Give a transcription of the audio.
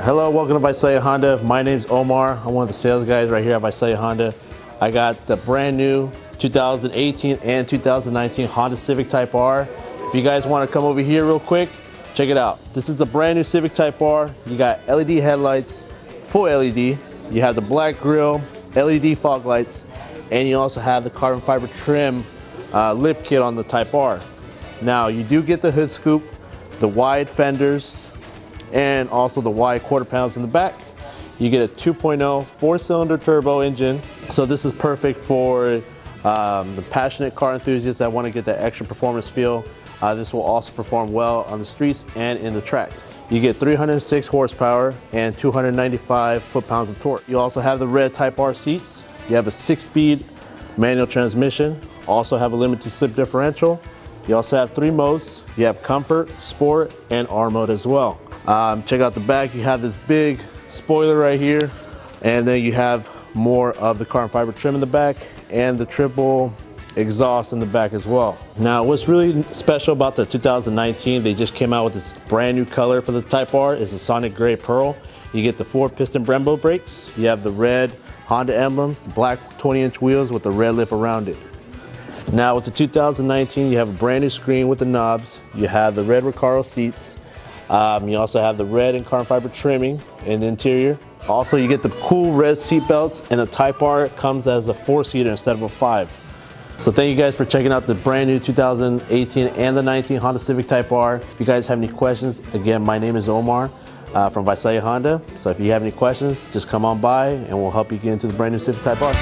Hello, welcome to Visalia Honda. My name's Omar. I'm one of the sales guys right here at Visalia Honda. I got the brand new 2018 and 2019 Honda Civic Type R. If you guys want to come over here real quick, check it out. This is a brand new Civic Type R. You got LED headlights, full LED. You have the black grille, LED fog lights, and you also have the carbon fiber trim lip kit on the Type R. Now you do get the hood scoop, the wide fenders, and also the wide quarter panels in the back. You get a 2.0 4-cylinder turbo engine. So this is perfect for the passionate car enthusiasts that want to get that extra performance feel. This will also perform well on the streets and in the track. You get 306 horsepower and 295 foot-pounds of torque. You also have the red Type R seats. You have a 6-speed manual transmission. Also have a limited slip differential. You also have 3 modes. You have comfort, sport, and R mode as well. Check out the back. You have this big spoiler right here, and then you have more of the carbon fiber trim in the back and the triple exhaust in the back as well. Now, what's really special about the 2019, they just came out with this brand new color for the Type R. It's a Sonic Gray Pearl. You get the 4-piston Brembo brakes. You have the red Honda emblems, the black 20-inch wheels with the red lip around it. Now with the 2019, you have a brand new screen with the knobs. You have the red Recaro seats. You also have the red and carbon fiber trimming in the interior. Also, you get the cool red seat belts, and the Type R comes as a 4-seater instead of a 5. So thank you guys for checking out the brand new 2018 and the 19 Honda Civic Type R. If you guys have any questions, again, my name is Omar from Visalia Honda. So if you have any questions, just come on by and we'll help you get into the brand new Civic Type R.